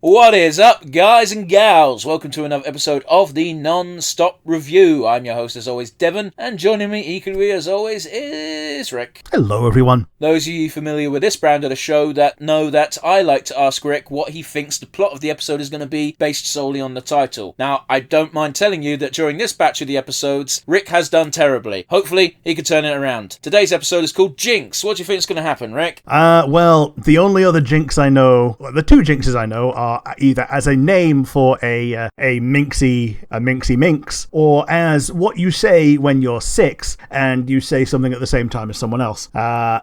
What is up, guys and gals? Welcome to another episode of the Nonstop Review. I'm your host, as always, Devon, and joining me equally, as always, is Rick. Hello, everyone. Those of you familiar with this brand of the show that know that I like to ask Rick what he thinks the plot of the episode is going to be based solely on the title. Now, I don't mind telling you that during this batch of the episodes, Rick has done terribly. Hopefully, he can turn it around. Today's episode is called Jinx. What do you think is going to happen, Rick? Well, the only other Jinx I know, the two Jinxes I know are either as a name for a minxy minx, or as what you say when you're 6 and you say something at the same time as someone else.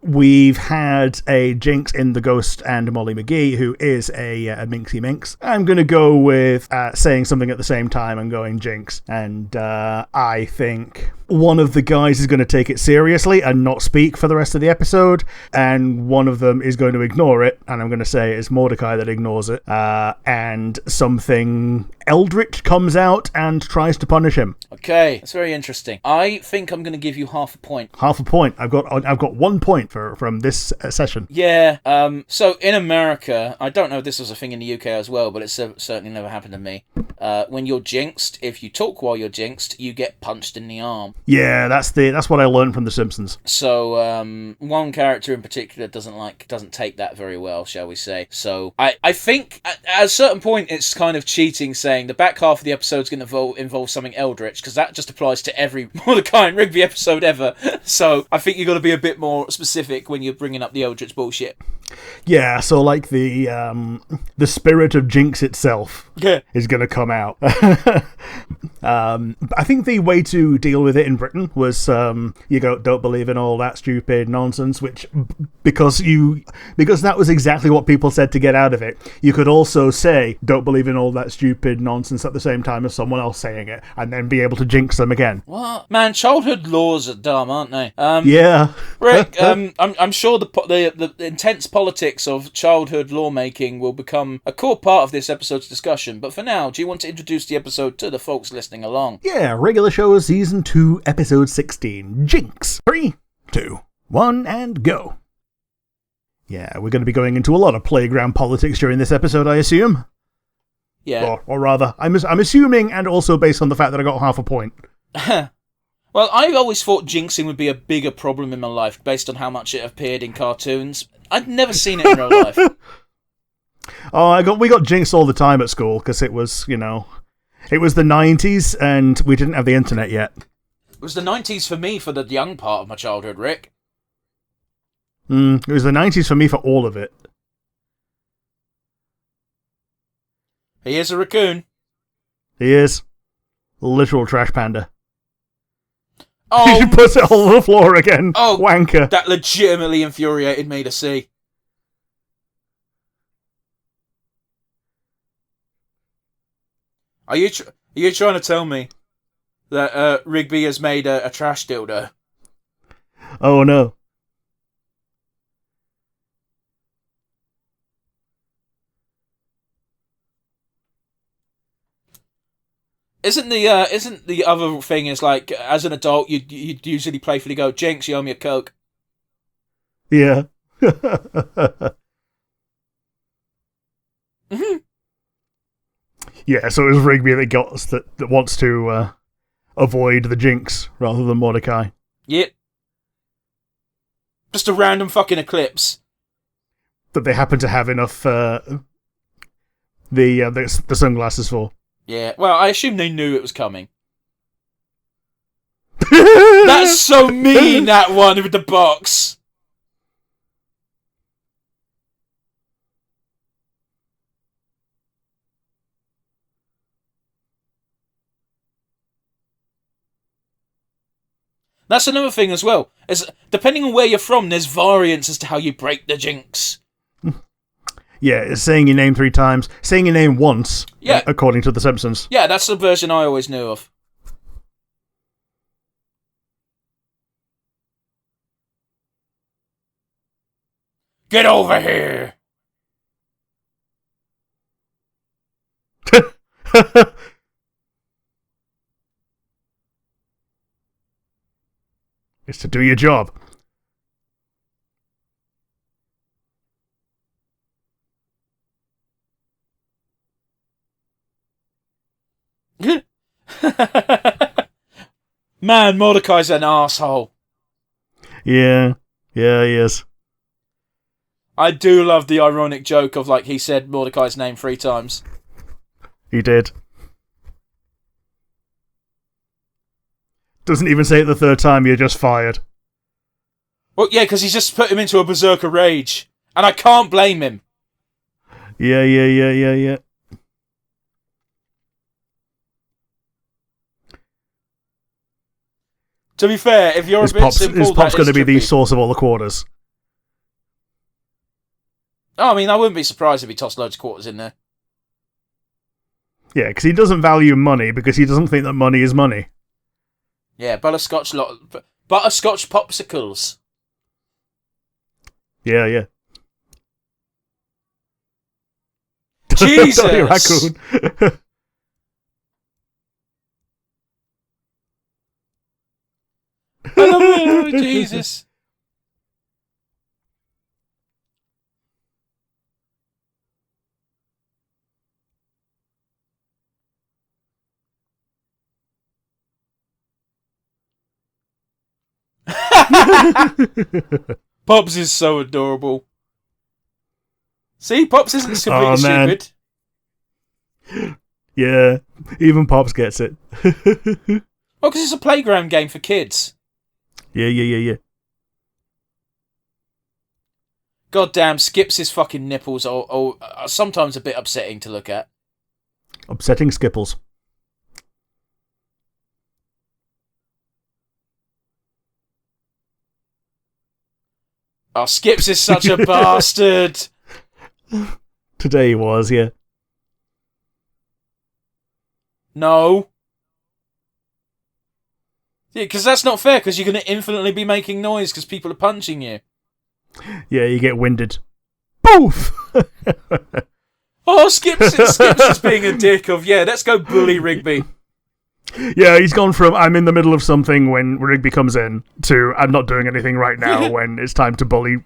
We've had a Jinx in The Ghost and Molly McGee who is a minxy minx. I'm going to go with saying something at the same time and going Jinx. And I think one of the guys is going to take it seriously and not speak for the rest of the episode, and one of them is going to ignore it, and I'm going to say it's Mordecai that ignores it, and something eldritch comes out and tries to punish him. Okay, that's very interesting. I think I'm going to give you half a point. Half a point. I've got 1 point from this session. Yeah. So in America, I don't know if this was a thing in the UK as well, but it's certainly never happened to me. When you're jinxed, if you talk while you're jinxed, you get punched in the arm. Yeah, that's what I learned from The Simpsons. So one character in particular doesn't take that very well, shall we say? So I think at a certain point it's kind of cheating, saying the back half of the episode is going to involve something eldritch, because that just applies to every Mordecai and Rigby episode ever. So I think you've got to be a bit more specific when you're bringing up the eldritch bullshit. Yeah, so like the spirit of Jinx itself is going to come out. I think the way to deal with it in Britain was you go, don't believe in all that stupid nonsense, which because that was exactly what people said to get out of it. You could also say, don't believe in all that stupid nonsense at the same time as someone else saying it, and then be able to jinx them again. What? Man, childhood laws are dumb, aren't they? Yeah. Rick, I'm sure the intense politics of childhood lawmaking will become a core part of this episode's discussion, but for now, do you want to introduce the episode to the folks listening along? Yeah, regular show season 2, episode 16, Jinx. 3, 2, 1, and go. Yeah, we're going to be going into a lot of playground politics during this episode, I assume. Yeah. Or rather, I'm assuming, and also based on the fact that I got half a point. Well, I always thought jinxing would be a bigger problem in my life, based on how much it appeared in cartoons. I'd never seen it in real life. Oh, we got jinxed all the time at school, because it was, it was the 90s, and we didn't have the internet yet. It was the 90s for me for the young part of my childhood, Rick. It was the 90s for me for all of it. He is a raccoon. He is. Literal trash panda. Oh, He puts it all on the floor again. Oh, wanker. That legitimately infuriated me to see. Are you trying to tell me that Rigby has made a trash dildo? Oh no. Isn't the other thing is like, as an adult you'd usually playfully go, Jinx, you owe me a Coke. Yeah. Mm-hmm. Yeah, so it was Rigby that wants to avoid the Jinx rather than Mordecai. Yep. Just a random fucking eclipse. That they happen to have enough the sunglasses for. Yeah, well, I assume they knew it was coming. That's so mean, that one with the box. That's another thing as well. Is depending on where you're from, there's variants as to how you break the jinx. Yeah, it's saying your name 3 times, saying your name once, yeah, according to The Simpsons. Yeah, that's the version I always knew of. Get over here! It's to do your job. Man, Mordecai's an asshole. Yeah, he is. I do love the ironic joke of, like, he said Mordecai's name 3 times. He did. Doesn't even say it the 3rd time, you're just fired. Well, yeah, because he's just put him into a berserker rage. And I can't blame him. Yeah. To be fair, if you're a bit simple... His pop's going to be the source of all the quarters. Oh, I mean, I wouldn't be surprised if he tossed loads of quarters in there. Yeah, because he doesn't value money because he doesn't think that money is money. Yeah, butterscotch popsicles. Yeah. Jesus! Raccoon. I love it. Oh, Jesus. Pops is so adorable. See, Pops isn't completely stupid. Yeah, even Pops gets it. Well, because it's a playground game for kids. Yeah. Goddamn, Skips' fucking nipples are sometimes a bit upsetting to look at. Upsetting Skipples. Oh, Skips is such a bastard. Today he was, yeah. No. Yeah, because that's not fair, because you're going to infinitely be making noise because people are punching you. Yeah, you get winded. Boof! Oh, Skips is being a dick of, yeah, let's go bully Rigby. Yeah, he's gone from I'm in the middle of something when Rigby comes in to I'm not doing anything right now when it's time to bully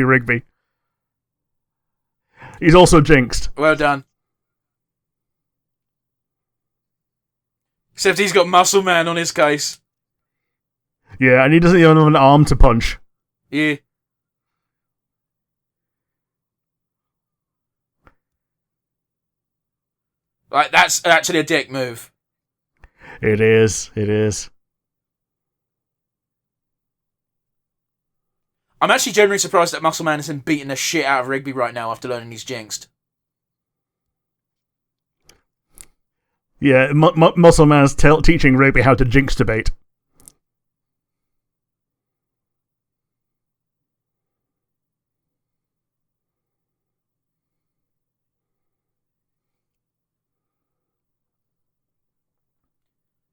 Rigby. He's also jinxed. Well done. Except he's got Muscle Man on his case. Yeah, and he doesn't even have an arm to punch. Yeah. Like, that's actually a dick move. It is. I'm actually genuinely surprised that Muscle Man isn't beating the shit out of Rigby right now after learning he's jinxed. Yeah, Muscle Man's teaching Rigby how to jinx debate.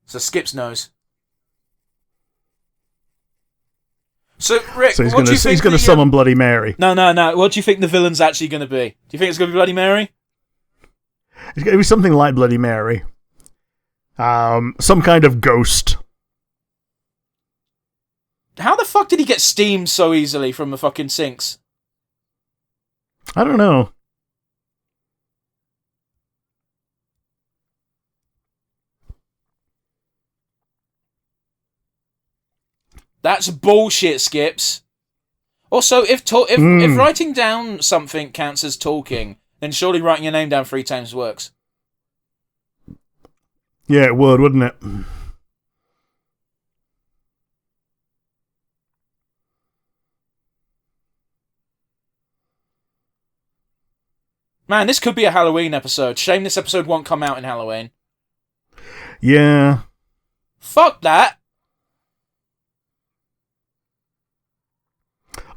So Skips knows. So Rick, so he's what do you think? He's going to summon Bloody Mary. No. What do you think the villain's actually going to be? Do you think it's going to be Bloody Mary? It's going to be something like Bloody Mary. Some kind of ghost. How the fuck did he get steamed so easily from the fucking sinks? I don't know. That's bullshit, Skips. Also, if writing down something counts as talking, then surely writing your name down 3 times works. Yeah, it would, wouldn't it? Man, this could be a Halloween episode. Shame this episode won't come out in Halloween. Yeah. Fuck that.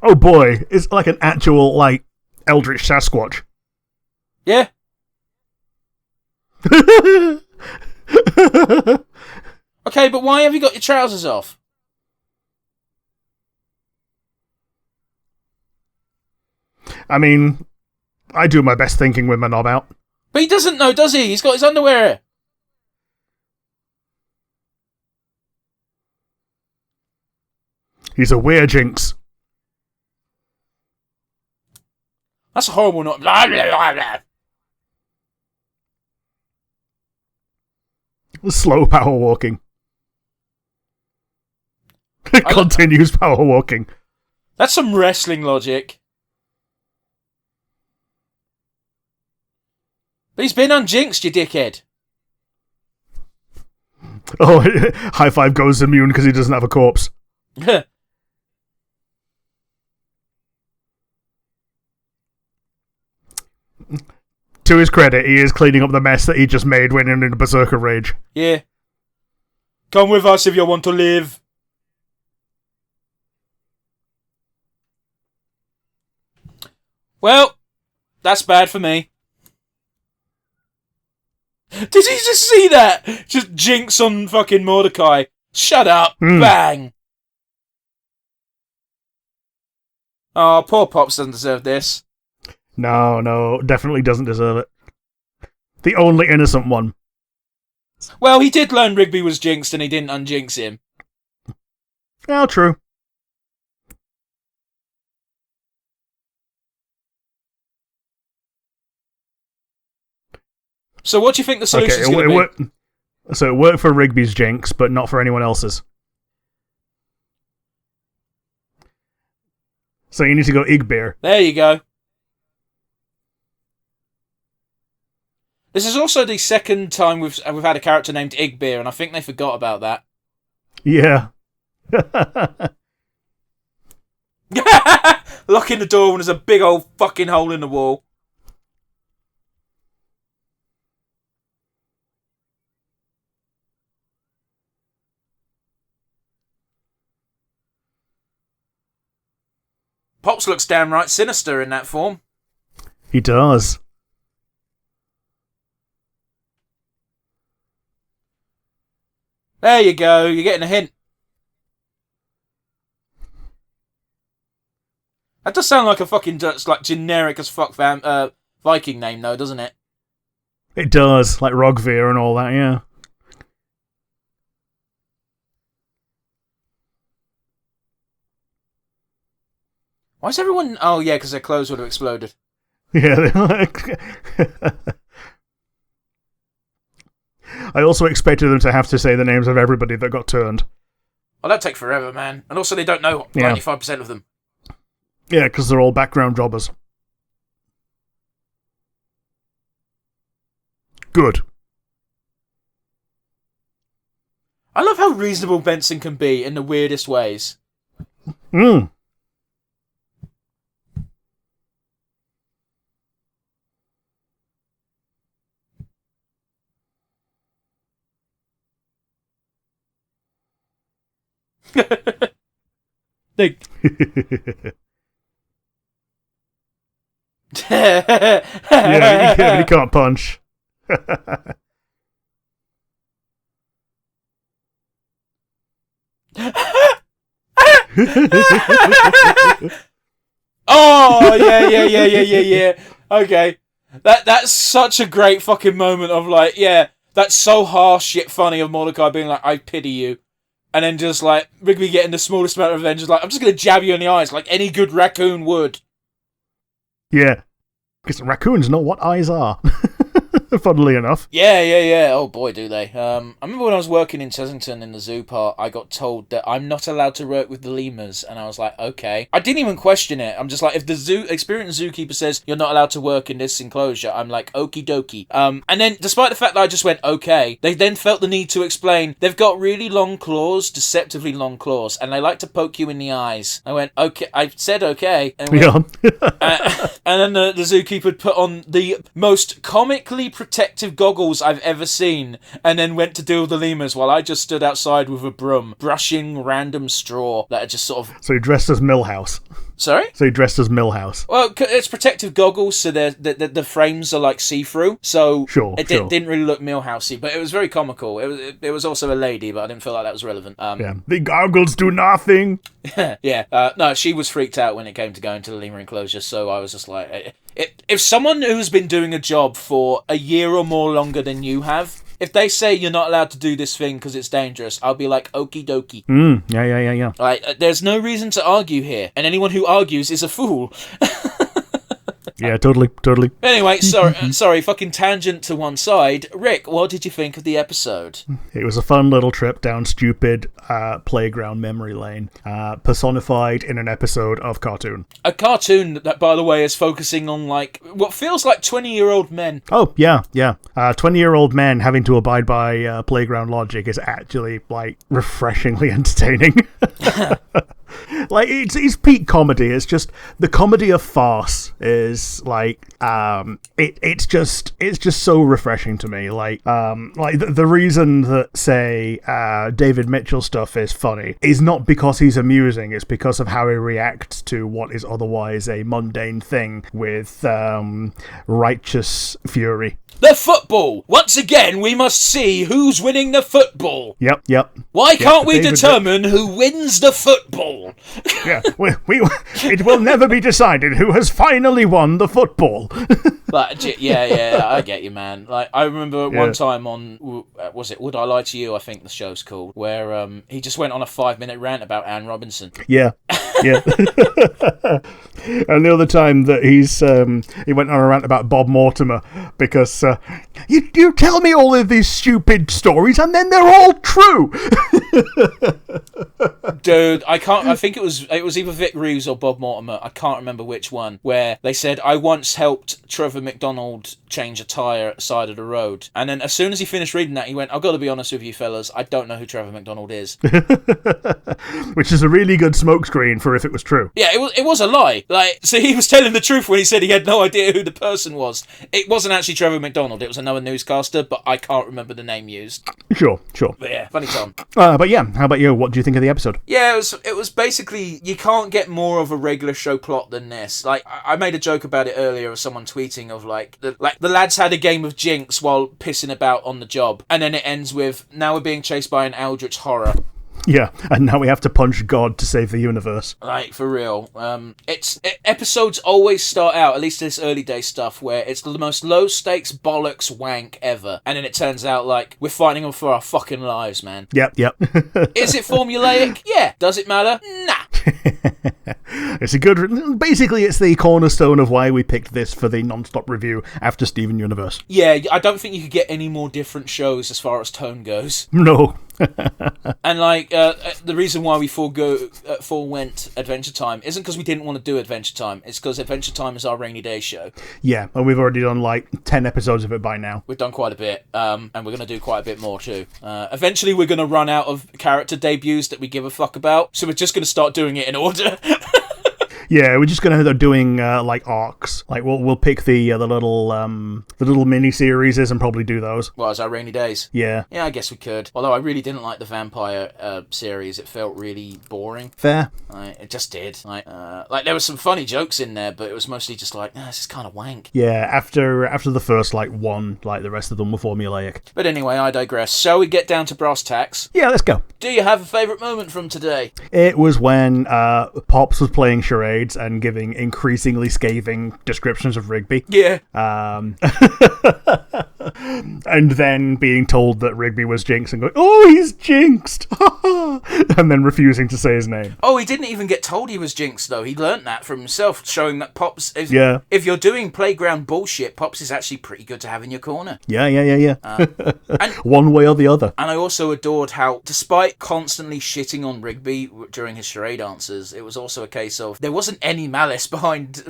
Oh boy, it's like an actual, Eldritch Sasquatch. Yeah. Okay, but why have you got your trousers off? I mean, I do my best thinking with my knob out. But he doesn't know, does he? He's got his underwear. He's a weird Jinx. That's a horrible knob. Blah, blah, blah, blah. Slow power walking. Continues power walking. That's some wrestling logic. But he's been unjinxed, you dickhead. Oh, high five goes immune because he doesn't have a corpse. To his credit, he is cleaning up the mess that he just made when in a berserker rage. Yeah. Come with us if you want to live. Well, that's bad for me. Did you just see that? Just Jinx on fucking Mordecai. Shut up. Bang. Oh, poor Pops doesn't deserve this. No, definitely doesn't deserve it. The only innocent one. Well, he did learn Rigby was jinxed and he didn't unjinx him. Oh, true. So what do you think the solution's going to be? So it worked for Rigby's Jinx, but not for anyone else's. So you need to go Igbear. There you go. This is also the second time we've had a character named Igbear, and I think they forgot about that. Yeah. Locking the door when there's a big old fucking hole in the wall. Pops looks damn right sinister in that form. He does. There you go, you're getting a hint. That does sound like a fucking just like generic as fuck Viking name though, doesn't it? It does, like Rogveer and all that, yeah. Why is everyone... Oh yeah, because their clothes would have exploded. Yeah, I also expected them to have to say the names of everybody that got turned. Oh, that'd take forever, man. And also they don't know 95% of them. Yeah, because they're all background jobbers. Good. I love how reasonable Benson can be in the weirdest ways. Mm. Think. Yeah, he can't punch. Oh, yeah. Okay. That's such a great fucking moment of like, yeah, that's so harsh yet funny of Mordecai being like, I pity you. And then just like, Rigby getting the smallest amount of revenge, just like, I'm just going to jab you in the eyes like any good raccoon would. Yeah. Because raccoons know what eyes are. Funnily enough. Yeah. Oh boy, do they. I remember when I was working in Chessington in the zoo part, I got told that I'm not allowed to work with the lemurs, and I was like, okay. I didn't even question it. I'm just like, if the experienced zookeeper says you're not allowed to work in this enclosure, I'm like, okie dokie. And then, despite the fact that I just went, okay, they then felt the need to explain, they've got really long claws, deceptively long claws, and they like to poke you in the eyes. I went, okay, I said okay. And then the zookeeper put on the most comically protective goggles I've ever seen, and then went to deal with the lemurs while I just stood outside with a broom, brushing random straw that had just sort of... So he dressed as Millhouse. Sorry? So he dressed as Millhouse. Well, it's protective goggles, so the frames are like see-through, so it didn't really look Millhousey, but it was very comical. It was also a lady, but I didn't feel like that was relevant. Yeah, the goggles do nothing. Yeah. No, she was freaked out when it came to going to the lemur enclosure, so I was just like... If someone who's been doing a job for a year or more longer than you have, if they say you're not allowed to do this thing because it's dangerous, I'll be like, okie dokie. Yeah. Like, there's no reason to argue here, and anyone who argues is a fool. Yeah, totally. Anyway, sorry, fucking tangent to one side. Rick, what did you think of the episode? It was a fun little trip down stupid playground memory lane, personified in an episode of cartoon. A cartoon that, by the way, is focusing on, like, what feels like 20-year-old men. Oh, yeah. 20-year-old men having to abide by playground logic is actually, like, refreshingly entertaining. Like, it's peak comedy. It's just the comedy of farce is like it's just so refreshing to me. Like the reason that, say, David Mitchell stuff is funny is not because he's amusing. It's because of how he reacts to what is otherwise a mundane thing with righteous fury. The football! Once again, we must see who's winning the football. Yep. Why can't we determine who wins the football? Yeah, it will never be decided who has finally won the football. But yeah, I get you, man. Like, I remember one time on, was it Would I Lie to You? I think the show's called, where he just went on a 5-minute rant about Anne Robinson. Yeah. And the other time that he went on a rant about Bob Mortimer because you tell me all of these stupid stories and then they're all true. Dude, I think it was either Vic Reeves or Bob Mortimer. I can't remember which one. Where they said, I once helped Trevor McDonald change a tyre at the side of the road. And then as soon as he finished reading that, he went, I've got to be honest with you fellas, I don't know who Trevor McDonald is. Which is a really good smokescreen for if it was true. Yeah, it was a lie. Like, so he was telling the truth when he said he had no idea who the person was. It wasn't actually Trevor McDonald. It was another newscaster, but I can't remember the name used. Sure. But yeah, funny Tom. But yeah, how about you? What do you think of the episode? Yeah, it was basically, you can't get more of a regular show plot than this. Like, I made a joke about it earlier of someone tweeting of the lads had a game of Jinx while pissing about on the job, and then it ends with, now we're being chased by an eldritch horror. Yeah, and now we have to punch God to save the universe. Like, for real. Episodes always start out, at least this early day stuff, where it's the most low-stakes bollocks wank ever. And then it turns out, like, we're fighting them for our fucking lives, man. Yep. Is it formulaic? Yeah. Does it matter? Nah. It's a good... Basically, it's the cornerstone of why we picked this for the Nonstop review after Steven Universe. Yeah, I don't think you could get any more different shows as far as tone goes. No. And like the reason why we forewent Adventure Time isn't because we didn't want to do Adventure Time. It's because Adventure Time is our rainy day show. Yeah, and we've already done like 10 episodes of it by now. We've done quite a bit, and we're going to do quite a bit more too. Eventually we're going to run out of character debuts that we give a fuck about, so we're just going to start doing it in order. Yeah, we're just gonna end up doing like arcs. Like we'll pick the little mini series and probably do those. Well, as our rainy days. Yeah, I guess we could. Although I really didn't like the vampire series. It felt really boring. Fair. It just did. Like there were some funny jokes in there, but it was mostly just like, this is kind of wank. Yeah, after the first one, like the rest of them were formulaic. But anyway, I digress. Shall we get down to brass tacks? Yeah, let's go. Do you have a favourite moment from today? It was when Pops was playing charades and giving increasingly scathing descriptions of Rigby. Yeah. And then being told that Rigby was Jinx and going, oh, he's jinxed! And then refusing to say his name. Oh, he didn't even get told he was Jinx, though. He learnt that from himself, showing that Pops... If you're doing playground bullshit, Pops is actually pretty good to have in your corner. Yeah. And one way or the other. And I also adored how, despite constantly shitting on Rigby during his charade answers, it was also a case of there wasn't any malice behind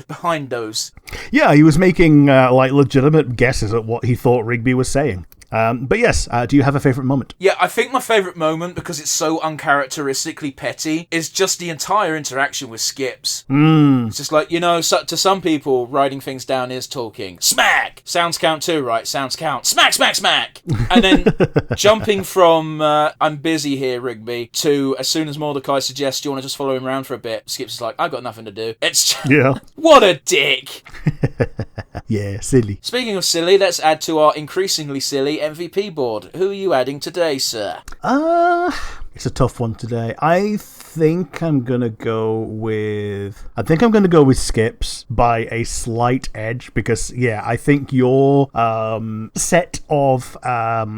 those. Yeah, he was making legitimate guesses at what he thought Rigby was saying. But yes, do you have a favourite moment? Yeah, I think my favourite moment, because it's so uncharacteristically petty, is just the entire interaction with Skips. It's just like, to some people, writing things down is talking. Smack! Sounds count too, right? Sounds count. Smack, smack, smack! And then jumping from, I'm busy here, Rigby, to as soon as Mordecai suggests, do you want to just follow him around for a bit? Skips is like, I've got nothing to do. It's just, yeah. What a dick! Yeah, silly. Speaking of silly, let's add to our increasingly silly MVP board. Who are you adding today, sir? It's a tough one today. I think I'm gonna go with Skips by a slight edge, because I think your set of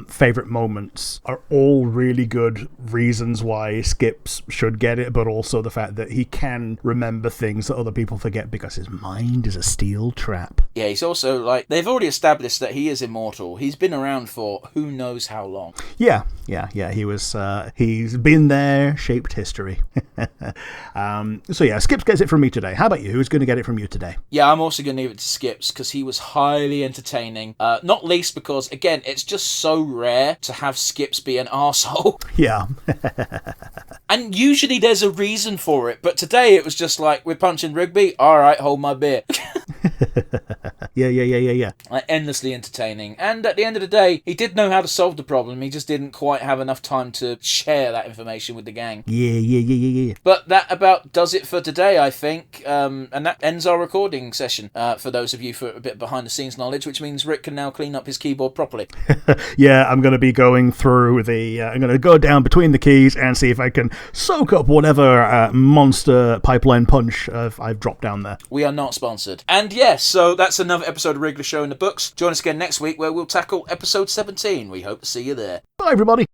favorite moments are all really good reasons why Skips should get it, but also the fact that he can remember things that other people forget because his mind is a steel trap. Yeah, he's also, like, they've already established that he is immortal. He's been around for who knows how long. Yeah. He's been there, shaped history. Skips gets it from me today. How about you? Who's going to get it from you today? Yeah, I'm also going to give it to Skips, because he was highly entertaining. Not least because, again, it's just so rare to have Skips be an arsehole. Yeah. And usually there's a reason for it, but today it was just like, we're punching rugby, alright, hold my beer. Yeah. Like, endlessly entertaining. And at the end of the day, he did know how to solve the problem, he just didn't quite have enough time to share that information with the gang. Yeah. But that about does it for today, I think. And that ends our recording session, for those of you for a bit behind-the-scenes knowledge, which means Rick can now clean up his keyboard properly. Yeah, I'm going to be going through I'm going to go down between the keys and see if I can soak up whatever monster pipeline punch I've dropped down there. We are not sponsored. And yes, so that's another episode of Regular Show in the books. Join us again next week where we'll tackle episode 17. We hope to see you there. Bye, everybody.